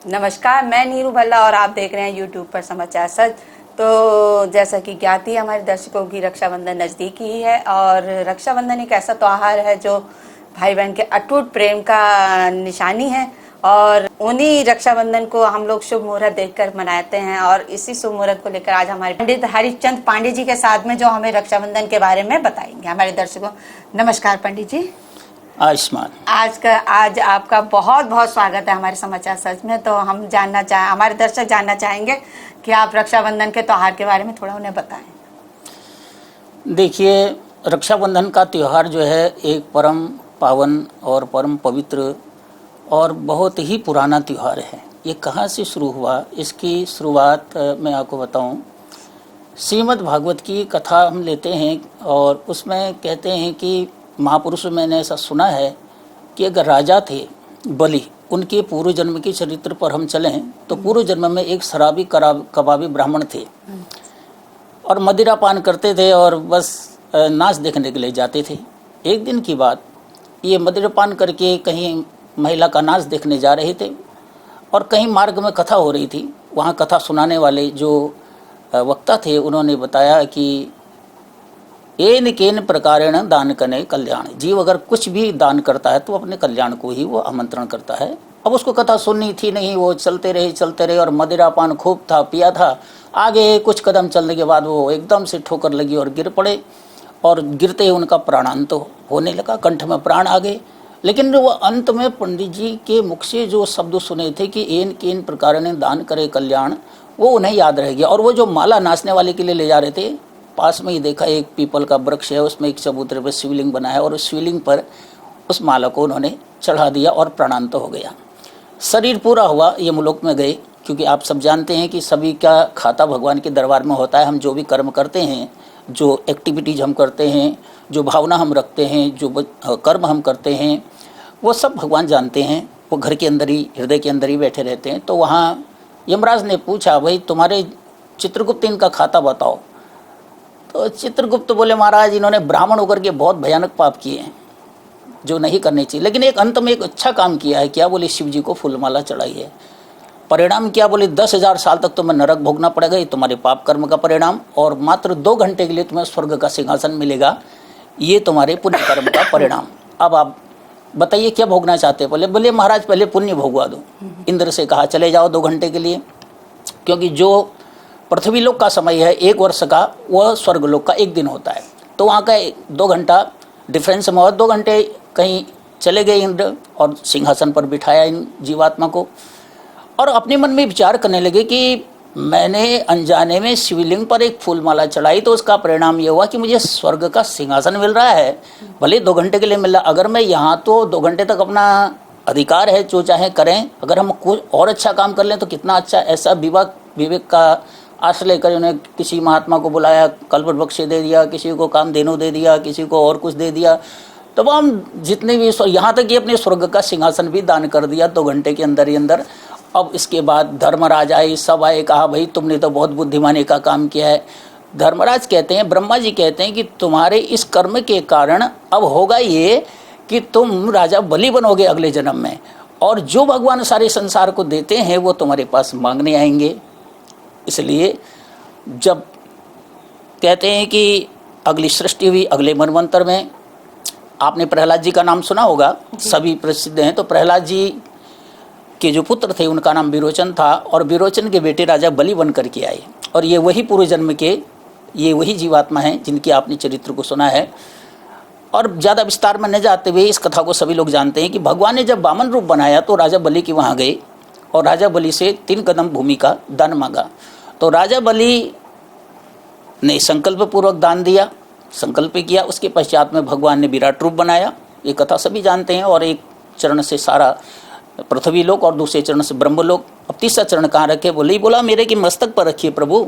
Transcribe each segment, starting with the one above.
नमस्कार, मैं नीरू भल्ला और आप देख रहे हैं यूट्यूब पर समाचार सच। तो जैसा कि ज्ञाति हमारे दर्शकों की, रक्षाबंधन नज़दीक ही है और रक्षाबंधन एक ऐसा त्यौहार है जो भाई बहन के अटूट प्रेम का निशानी है और उन्हीं रक्षाबंधन को हम लोग शुभ मुहूर्त देखकर मनाते हैं। और इसी शुभ मुहूर्त को लेकर आज हमारे पंडित हरिचंद पांडे जी के साथ में जो हमें रक्षाबंधन के बारे में बताएंगे हमारे दर्शकों। नमस्कार पंडित जी। आयुष्मान। आज आपका बहुत बहुत स्वागत है हमारे समाचार सच में। तो हम हमारे दर्शक जानना चाहेंगे कि आप रक्षाबंधन के त्यौहार के बारे में थोड़ा उन्हें बताएं। देखिए, रक्षाबंधन का त्यौहार जो है एक परम पावन और परम पवित्र और बहुत ही पुराना त्यौहार है। ये कहाँ से शुरू हुआ, इसकी शुरुआत मैं आपको बताऊं। श्रीमद् भागवत की कथा हम लेते हैं और उसमें कहते हैं कि महापुरुष, मैंने ऐसा सुना है कि अगर राजा थे बलि, उनके पूर्व जन्म के चरित्र पर हम चलें तो पूर्व जन्म में एक शराबी कबाबी ब्राह्मण थे और मदिरा पान करते थे और बस नाच देखने के लिए जाते थे। एक दिन की बात, ये मदिरा पान करके कहीं महिला का नाच देखने जा रहे थे और कहीं मार्ग में कथा हो रही थी। वहाँ कथा सुनाने वाले जो वक्ता थे उन्होंने बताया कि एन केन प्रकारेण दान कने कल्याण। जीव अगर कुछ भी दान करता है तो अपने कल्याण को ही वो आमंत्रण करता है। अब उसको कथा सुननी थी नहीं, वो चलते रहे और मदिरापान खूब था, पिया था। आगे कुछ कदम चलने के बाद वो एकदम से ठोकर लगी और गिर पड़े और गिरते ही उनका प्राणांत होने लगा, कंठ में प्राण आ गए। लेकिन वो अंत में पंडित जी के मुख से जो शब्द सुने थे कि एन केन प्रकारेण दान करे कल्याण, वो उन्हें याद रह गया। और वो जो माला नाचने वाले के लिए ले जा रहे थे, पास में ही देखा एक पीपल का वृक्ष है, उसमें एक चबूतरे पर शिवलिंग बना है और उस शिवलिंग पर उस माला को उन्होंने चढ़ा दिया और प्राणांत हो गया। शरीर पूरा हुआ, ये मुलोक में गए। क्योंकि आप सब जानते हैं कि सभी का खाता भगवान के दरबार में होता है। हम जो भी कर्म करते हैं, जो एक्टिविटीज हम करते हैं, जो भावना हम रखते हैं, जो कर्म हम करते हैं, वो सब भगवान जानते हैं। वो घर के अंदर ही, हृदय के अंदर ही बैठे रहते हैं। तो वहाँ यमराज ने पूछा, भाई तुम्हारे चित्रगुप्त इनका खाता बताओ। तो चित्रगुप्त बोले, महाराज इन्होंने ब्राह्मण होकर के बहुत भयानक पाप किए हैं जो नहीं करने चाहिए, लेकिन एक अंत में एक अच्छा काम किया है। क्या? बोले शिव जी को फूलमाला चढ़ाई है। परिणाम क्या? बोले 10,000 साल तक तुम्हें नरक भोगना पड़ेगा, ये तुम्हारे पाप कर्म का परिणाम, और मात्र 2 घंटे के लिए तुम्हें स्वर्ग का सिंहासन मिलेगा, ये तुम्हारे पुण्य कर्म का परिणाम। अब आप बताइए क्या भोगना चाहते हैं? बोले महाराज पहले पुण्य भोगवा दो। इंद्र से कहा चले जाओ 2 घंटे के लिए, क्योंकि जो पृथ्वी लोक का समय है 1 वर्ष का, वह स्वर्ग लोक का 1 दिन होता है। तो वहाँ का 2 घंटा डिफरेंस में, और 2 घंटे कहीं चले गए इंद्र और सिंहासन पर बिठाया इन जीवात्मा को। और अपने मन में विचार करने लगे कि मैंने अनजाने में शिवलिंग पर एक फूलमाला चढ़ाई, तो उसका परिणाम ये हुआ कि मुझे स्वर्ग का सिंहासन मिल रहा है, भले 2 घंटे के लिए मिल रहा। अगर मैं यहाँ तो 2 घंटे तक अपना अधिकार है, जो चाहे करें, अगर हम कुछ और अच्छा काम कर लें तो कितना अच्छा। ऐसा विवेक का आश्रय लेकर उन्हें किसी महात्मा को बुलाया, कल्पवृक्ष दे दिया, किसी को कामधेनु दे दिया, किसी को और कुछ दे दिया। तो हम जितने भी, यहाँ तक कि अपने स्वर्ग का सिंहासन भी दान कर दिया 2 घंटे के अंदर ही अंदर। अब इसके बाद धर्मराज आए, सब आए, कहा भाई तुमने तो बहुत बुद्धिमानी का काम किया है। धर्मराज कहते हैं, ब्रह्मा जी कहते हैं कि तुम्हारे इस कर्म के कारण अब होगा ये कि तुम राजा बलि बनोगे अगले जन्म में, और जो भगवान सारे संसार को देते हैं वो तुम्हारे पास मांगने आएंगे। इसलिए जब कहते हैं कि अगली सृष्टि हुई अगले मनवंतर में, आपने प्रहलाद जी का नाम सुना होगा, सभी प्रसिद्ध हैं। तो प्रहलाद जी के जो पुत्र थे उनका नाम विरोचन था, और विरोचन के बेटे राजा बलि बन करके आए। और ये वही पूर्व जन्म के, ये वही जीवात्मा हैं जिनकी आपने चरित्र को सुना है। और ज़्यादा विस्तार में न जाते हुए इस कथा को सभी लोग जानते हैं कि भगवान ने जब वामन रूप बनाया तो राजा बलि के वहाँ गए और राजा बलि से 3 कदम भूमि का दान मांगा। तो राजा बलि ने संकल्प पूर्वक दान दिया, संकल्प किया। उसके पश्चात में भगवान ने विराट रूप बनाया। ये कथा सभी जानते हैं। और एक चरण से सारा पृथ्वी लोक और दूसरे चरण से ब्रह्मलोक। अब तीसरा चरण कहाँ रखे? बोला मेरे की मस्तक पर रखिए प्रभु,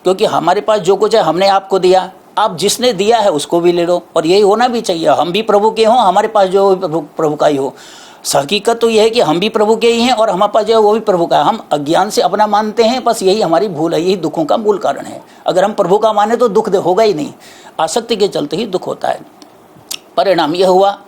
क्योंकि हमारे पास जो कुछ है हमने आपको दिया, आप जिसने दिया है उसको भी ले लो। और यही होना भी चाहिए, हम भी प्रभु के हों, हमारे पास जो प्रभु का ही हो। हकीकत तो यह है कि हम भी प्रभु के ही हैं और हमारे पास जो है वो भी प्रभु का है। हम अज्ञान से अपना मानते हैं, बस यही हमारी भूल है, यही दुखों का मूल कारण है। अगर हम प्रभु का माने तो दुख होगा ही नहीं, आसक्ति के चलते ही दुख होता है। परिणाम यह हुआ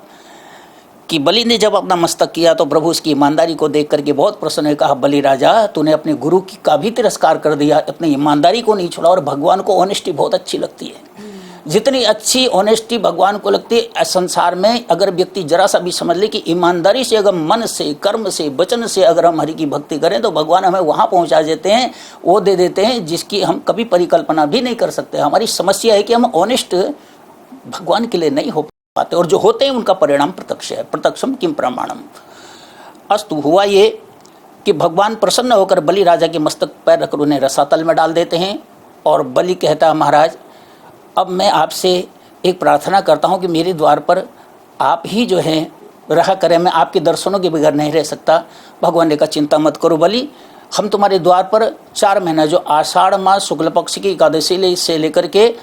कि बलि ने जब अपना मस्तक किया तो प्रभु उसकी ईमानदारी को देख करके बहुत प्रसन्न हुए। कहा, बलि राजा, तूने अपने गुरु की का भी तिरस्कार कर दिया, अपनी ईमानदारी को नहीं छोड़ा। और भगवान को ऑनेस्टी बहुत अच्छी लगती है। जितनी अच्छी ऑनेस्टी भगवान को लगती है संसार में, अगर व्यक्ति जरा सा भी समझ ले कि ईमानदारी से अगर मन से, कर्म से, वचन से अगर हम हरि की भक्ति करें तो भगवान हमें वहाँ पहुँचा देते हैं, वो दे देते हैं जिसकी हम कभी परिकल्पना भी नहीं कर सकते। हमारी समस्या है कि हम ऑनेस्ट भगवान के लिए नहीं हो पाते, और जो होते हैं उनका परिणाम प्रत्यक्ष है। प्रत्यक्षम किम प्रमाणम। अस्तु, हुआ ये कि भगवान प्रसन्न होकर बलि राजा के मस्तक पैर रखकर उन्हें रसातल में डाल देते हैं। और बलि कहता है, महाराज, अब मैं आपसे एक प्रार्थना करता हूँ कि मेरे द्वार पर आप ही जो है रहा करें, मैं आपके दर्शनों के बगैर नहीं रह सकता। भगवान ने कहा, चिंता मत करो बलि, हम तुम्हारे द्वार पर 4 महीना, जो आषाढ़ मास शुक्ल पक्ष की एकादशी से लेकर के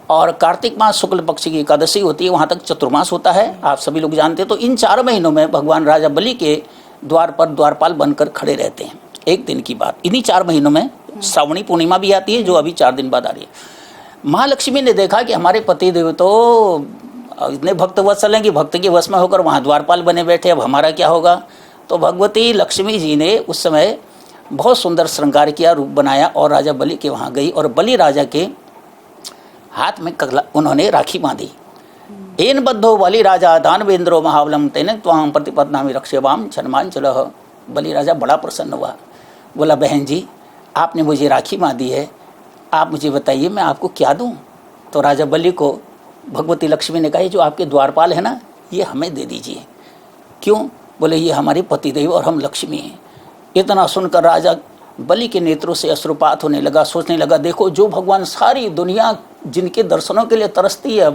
और कार्तिक मास शुक्ल पक्ष की एकादशी होती है, वहाँ तक चतुर्मास होता है, आप सभी लोग जानते हैं। तो इन 4 महीनों में भगवान राजा बलि के द्वार पर द्वारपाल बनकर खड़े रहते हैं। एक दिन की बात, इन्हीं 4 महीनों में श्रावणी पूर्णिमा भी आती है, जो अभी 4 दिन बाद आ रही है। महालक्ष्मी ने देखा कि हमारे पतिदेव तो इतने भक्त वत्सल हैं कि भक्त के वश में होकर वहाँ द्वारपाल बने बैठे, अब हमारा क्या होगा। तो भगवती लक्ष्मी जी ने उस समय बहुत सुंदर श्रृंगार किया, रूप बनाया और राजा बलि के वहाँ गई और बलि राजा के हाथ में उन्होंने राखी बांधी। एन बद्धो बलि राजा दानवेंद्रो महाबलम तेने त्वाम प्रतिपदनामि रक्षेवाम छन्मान चलह। बलि राजा बड़ा प्रसन्न हुआ, बोला, बहन जी, आपने मुझे राखी बांधी है, आप मुझे बताइए मैं आपको क्या दूं। तो राजा बलि को भगवती लक्ष्मी ने कहा, जो आपके द्वारपाल है ना, ये हमें दे दीजिए। क्यों? बोले, ये हमारे पतिदेव और हम लक्ष्मी हैं। इतना सुनकर राजा बलि के नेत्रों से अश्रुपात होने लगा। सोचने लगा, देखो, जो भगवान सारी दुनिया जिनके दर्शनों के लिए तरसती है,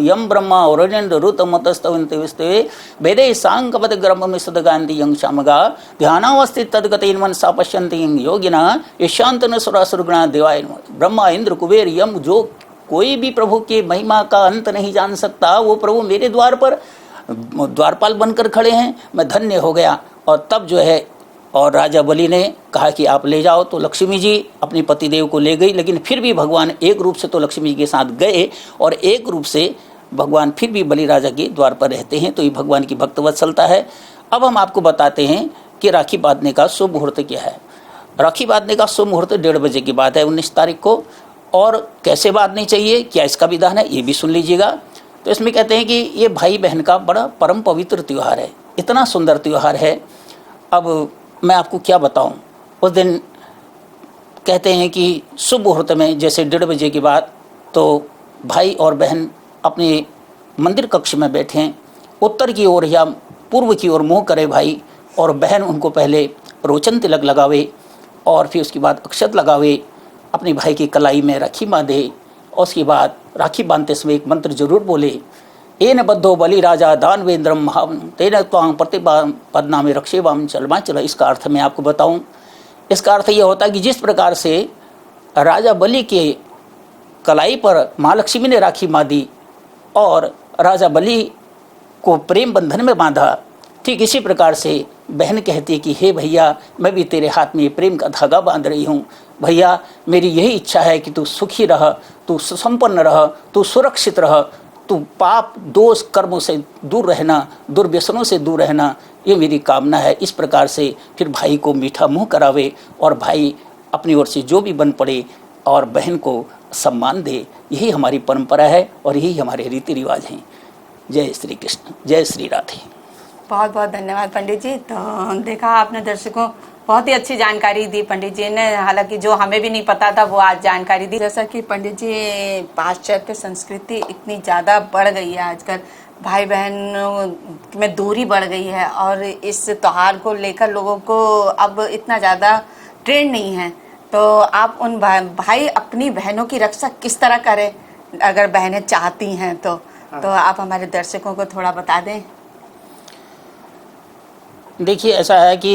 यम ब्रह्मा और ऋतमतस्तवे वेदे सांगपद ग्रम सदगांति यंग शामगा ध्यानावस्थित तदगतेन मनसा पश्यन्ति योगिना ईशांत न सुरासुरगुणा देवाय। ब्रह्मा, इंद्र, कुबेर, यम, जो कोई भी प्रभु के महिमा का अंत नहीं जान सकता, वो प्रभु मेरे द्वार पर द्वारपाल बनकर खड़े हैं, मैं धन्य हो गया। और तब जो है, और राजा बलि ने कहा कि आप ले जाओ। तो लक्ष्मी जी अपने पतिदेव को ले गई, लेकिन फिर भी भगवान एक रूप से तो लक्ष्मी जी के साथ गए और एक रूप से भगवान फिर भी बलि राजा के द्वार पर रहते हैं। तो ये भगवान की भक्त वत्सलता है। अब हम आपको बताते हैं कि राखी बांधने का शुभ मुहूर्त क्या है। राखी बांधने का शुभ मुहूर्त 1:30 बजे की बात है, 19 तारीख को। और कैसे बांधनी चाहिए, क्या इसका विधान है, ये भी सुन लीजिएगा। तो इसमें कहते हैं कि ये भाई बहन का बड़ा परम पवित्र त्यौहार है, इतना सुंदर त्यौहार है। अब मैं आपको क्या बताऊं। उस दिन कहते हैं कि शुभ मुहूर्त में जैसे 1:30 बजे के बाद, तो भाई और बहन अपने मंदिर कक्ष में बैठें, उत्तर की ओर या पूर्व की ओर मुँह करे भाई, और बहन उनको पहले रोचन तिलक लगावे और फिर उसके बाद अक्षत लगावे, अपने भाई की कलाई में राखी बांधे। और उसके बाद राखी बांधते समय एक मंत्र जरूर बोले, एन बद्धो बलि राजा दानवेंद्रम महाम तेन त्वां प्रतिपदनामि रक्षेवाम चलमा चल। इसका अर्थ मैं आपको बताऊं। इसका अर्थ यह होता है कि जिस प्रकार से राजा बलि के कलाई पर महालक्ष्मी ने राखी बांधी और राजा बलि को प्रेम बंधन में बांधा, ठीक इसी प्रकार से बहन कहती है कि हे भैया, मैं भी तेरे हाथ में प्रेम का धागा बांध रही हूँ। भैया, मेरी यही इच्छा है कि तू सुखी रह, तू सुसंपन्न रह, तू सुरक्षित रह, तू पाप दोष कर्मों से दूर रहना, दुर्व्यसनों से दूर रहना, ये मेरी कामना है। इस प्रकार से फिर भाई को मीठा मुंह करावे और भाई अपनी ओर से जो भी बन पड़े और बहन को सम्मान दे। यही हमारी परंपरा है और यही हमारे रीति रिवाज हैं। जय श्री कृष्ण, जय श्री राधे। बहुत बहुत धन्यवाद पंडित जी। तो देखा आपने दर्शकों, बहुत ही अच्छी जानकारी दी पंडित जी ने, हालांकि जो हमें भी नहीं पता था वो आज जानकारी दी। जैसा कि पंडित जी, पाश्चात्य संस्कृति इतनी ज़्यादा बढ़ गई है आजकल, भाई बहन में दूरी बढ़ गई है और इस त्यौहार को लेकर लोगों को अब इतना ज़्यादा ट्रेंड नहीं है। तो आप उन भाई अपनी बहनों की रक्षा किस तरह करें, अगर बहनें चाहती हैं तो आप हमारे दर्शकों को थोड़ा बता दें। देखिए, ऐसा है कि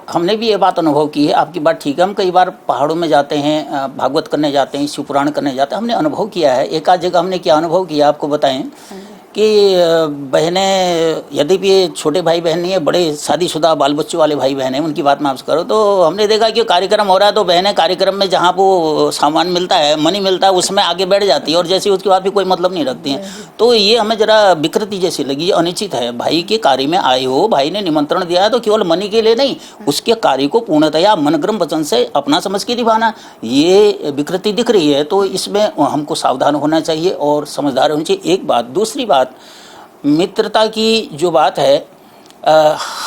हमने भी ये बात अनुभव की है। आपकी बात ठीक है। हम कई बार पहाड़ों में जाते हैं, भागवत करने जाते हैं, शिव पुराण करने जाते हैं, हमने अनुभव किया है। एक आध जगह हमने क्या अनुभव किया आपको बताएं कि बहनें यदि भी ये छोटे भाई बहन नहीं है, बड़े शादीशुदा बाल बच्चों वाले भाई बहन हैं, उनकी बात मैं आपसे करूँ तो हमने देखा कि कार्यक्रम हो रहा है तो बहनें कार्यक्रम में जहाँ वो सामान मिलता है, मनी मिलता है, उसमें आगे बैठ जाती है और जैसे उसके बाद भी कोई मतलब नहीं रखती हैं। तो ये हमें जरा विकृति जैसी लगी, ये अनुचित है। भाई के कार्य में आए हो, भाई ने निमंत्रण दिया है तो केवल मनी के लिए नहीं, उसके कार्य को पूर्णतया मनक्रम वचन से अपना समझ के निभाना, ये विकृति दिख रही है। तो इसमें हमको सावधान होना चाहिए और समझदार होना चाहिए। एक बात। दूसरी बात, मित्रता की जो बात है,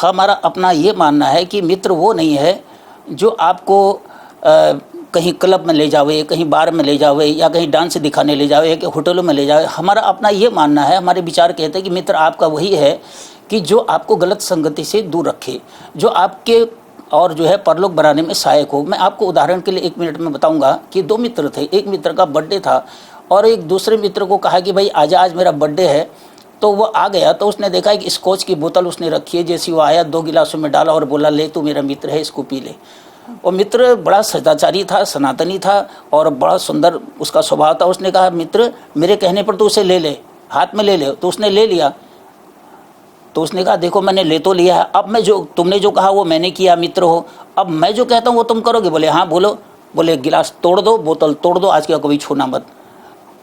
हमारा अपना ये मानना है कि मित्र वो नहीं है जो आपको कहीं क्लब में ले जावे, कहीं बार में ले जावे, या कहीं डांस दिखाने ले जावे, या होटलों में ले जावे। हमारा अपना ये मानना है, हमारे विचार कहते हैं कि मित्र आपका वही है कि जो आपको गलत संगति से दूर रखे, जो आपके और जो है परलोक बनाने में सहायक हो। मैं आपको उदाहरण के लिए 1 मिनट में बताऊंगा कि 2 मित्र थे। एक मित्र का बर्थडे था और एक दूसरे मित्र को कहा कि भाई आजा, आज मेरा बर्थडे है। तो वो आ गया तो उसने देखा कि स्कॉच की बोतल उसने रखी है। जैसे वो आया 2 गिलासों में डाला और बोला, ले तू मेरा मित्र है, इसको पी ले। और मित्र बड़ा सदाचारी था, सनातनी था और बड़ा सुंदर उसका स्वभाव था। उसने कहा, मित्र मेरे कहने पर तो उसे ले ले, हाथ में ले ले। तो उसने ले लिया। तो उसने कहा, देखो मैंने ले तो लिया है, अब मैं जो तुमने जो कहा वो मैंने किया, मित्र हो, अब मैं जो कहता हूँ वो तुम करोगे? बोले हाँ बोलो। बोले गिलास तोड़ दो, बोतल तोड़ दो, आज के कभी छूना मत।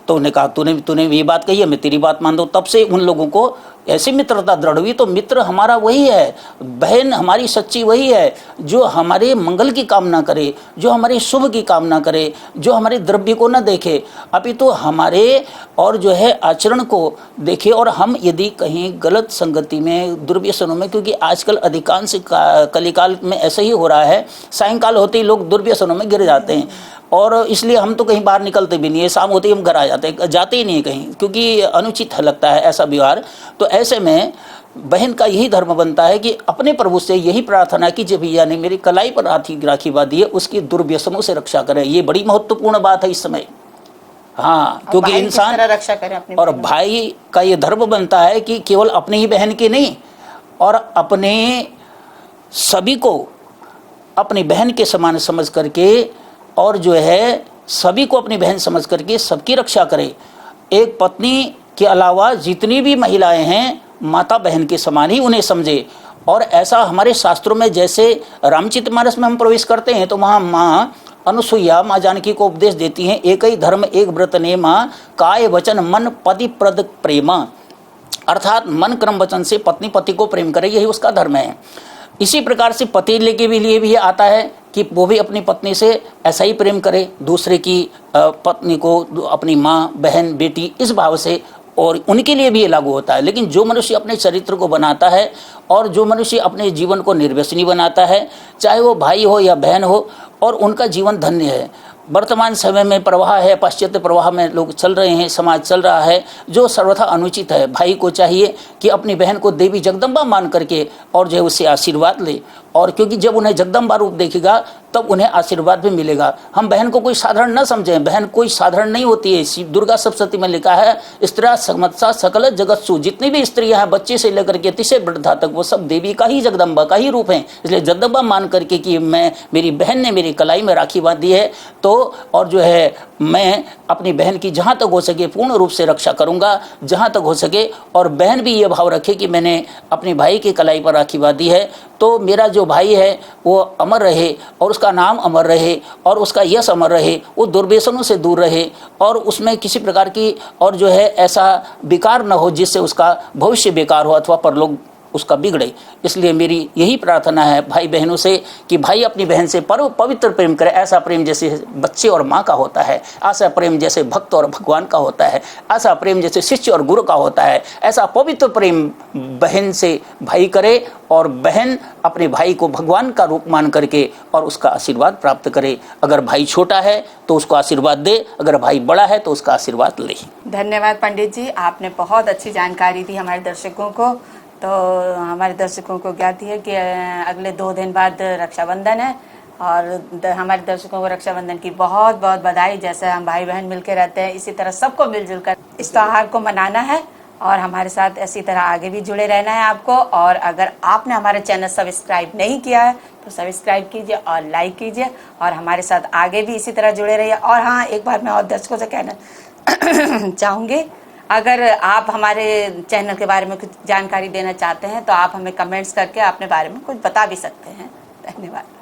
तो उन्होंने कहा, तूने ये बात कही है, मैं तेरी बात मान दो। तब से उन लोगों को ऐसी मित्रता दृढ़ हुई। तो मित्र हमारा वही है, बहन हमारी सच्ची वही है जो हमारे मंगल की कामना करे, जो हमारे शुभ की कामना करे, जो हमारे द्रव्य को न देखे, अपितु तो हमारे और जो है आचरण को देखे। और हम यदि कहीं गलत संगति में, दुर्व्यसनों में, क्योंकि आजकल अधिकांश कलिकाल में ऐसा ही हो रहा है, सायंकाल होते ही लोग दुर्व्यसनों में गिर जाते हैं। और इसलिए हम तो कहीं बाहर निकलते भी नहीं है, शाम होते ही हम घर आ जाते ही नहीं कहीं, क्योंकि अनुचित लगता है ऐसा व्यवहार। तो ऐसे में बहन का यही धर्म बनता है कि अपने प्रभु से यही प्रार्थना की, जब भैया ने मेरी कलाई पर राखी बांधी है, उसकी दुर्व्यसनों से रक्षा करें। ये बड़ी महत्वपूर्ण बात है इस समय। हाँ, क्योंकि इंसान रक्षा करे अपने, और भाई का ये धर्म बनता है कि केवल अपने ही बहन के नहीं, और अपने सभी को अपनी बहन के समान समझ करके, और जो है सभी को अपनी बहन समझ करके सबकी रक्षा करे। एक पत्नी के अलावा जितनी भी महिलाएं हैं, माता बहन के समान ही उन्हें समझे। और ऐसा हमारे शास्त्रों में, जैसे रामचरितमानस में हम प्रवेश करते हैं तो वहाँ माँ अनुसुईया माँ जानकी को उपदेश देती हैं, एक ही धर्म एक व्रत नेमा, काय वचन मन पति प्रद प्रेमा। अर्थात मन क्रम वचन से पत्नी पति को प्रेम करे, यही उसका धर्म है। इसी प्रकार से पति के लिए भी आता है कि वो भी अपनी पत्नी से ऐसा ही प्रेम करे, दूसरे की पत्नी को अपनी माँ, बहन, बेटी, इस भाव से, और उनके लिए भी ये लागू होता है। लेकिन जो मनुष्य अपने चरित्र को बनाता है और जो मनुष्य अपने जीवन को निर्व्यसनी बनाता है, चाहे वो भाई हो या बहन हो, और उनका जीवन धन्य है। वर्तमान समय में प्रवाह है, पाश्चात्य प्रवाह में लोग चल रहे हैं, समाज चल रहा है, जो सर्वथा अनुचित है। भाई को चाहिए कि अपनी बहन को देवी जगदम्बा मान करके और जो है उससे आशीर्वाद ले, और क्योंकि जब उन्हें जगदम्बा रूप देखेगा तब उन्हें आशीर्वाद भी मिलेगा। हम बहन को कोई साधारण न समझें, बहन कोई साधारण नहीं होती है। दुर्गा सप्तशती में लिखा है, स्त्रिया समत्सा सकल जगत्सु, जितनी भी स्त्रियां हैं, बच्चे से लेकर के अतिशय वृद्धा तक, वो सब देवी का ही, जगदम्बा का ही रूप है। इसलिए जगदम्बा मान करके कि मेरी बहन ने मेरी कलाई में राखी बांधी है, तो और जो है मैं अपनी बहन की जहाँ तक हो सके पूर्ण रूप से रक्षा करूँगा, जहाँ तक हो सके। और बहन भी ये भाव रखे कि मैंने अपने भाई की कलाई पर राखी बांधी है, तो मेरा जो भाई है वो अमर रहे, और उसका नाम अमर रहे, और उसका यश अमर रहे, वो दुर्व्यसनों से दूर रहे, और उसमें किसी प्रकार की और जो है ऐसा विकार न हो जिससे उसका भविष्य बेकार हो अथवा परलोक उसका बिगड़े। इसलिए मेरी यही प्रार्थना है भाई बहनों से कि भाई अपनी बहन से पवित्र प्रेम करे। ऐसा प्रेम जैसे बच्चे और माँ का होता है, ऐसा प्रेम जैसे भक्त और भगवान का होता है, ऐसा प्रेम जैसे शिष्य और गुरु का होता है, ऐसा पवित्र प्रेम बहन से भाई करे, और बहन अपने भाई को भगवान का रूप मान करके और उसका आशीर्वाद प्राप्त करे। अगर भाई छोटा है तो उसको आशीर्वाद दे, अगर भाई बड़ा है तो उसका आशीर्वाद ले। धन्यवाद पंडित जी, आपने बहुत अच्छी जानकारी दी हमारे दर्शकों को। तो हमारे दर्शकों को ज्ञात है कि अगले 2 दिन बाद रक्षाबंधन है, और हमारे दर्शकों को रक्षाबंधन की बहुत बहुत बधाई। जैसे हम भाई बहन मिलकर रहते हैं, इसी तरह सबको मिलजुल कर इस त्योहार को मनाना है, और हमारे साथ इसी तरह आगे भी जुड़े रहना है आपको। और अगर आपने हमारे चैनल सब्सक्राइब नहीं किया है तो सब्सक्राइब कीजिए और लाइक कीजिए, और हमारे साथ आगे भी इसी तरह जुड़े रहिए। और हाँ, एक बार मैं और दर्शकों से कहना चाहूँगी, अगर आप हमारे चैनल के बारे में कुछ जानकारी देना चाहते हैं तो आप हमें कमेंट्स करके अपने बारे में कुछ बता भी सकते हैं। धन्यवाद।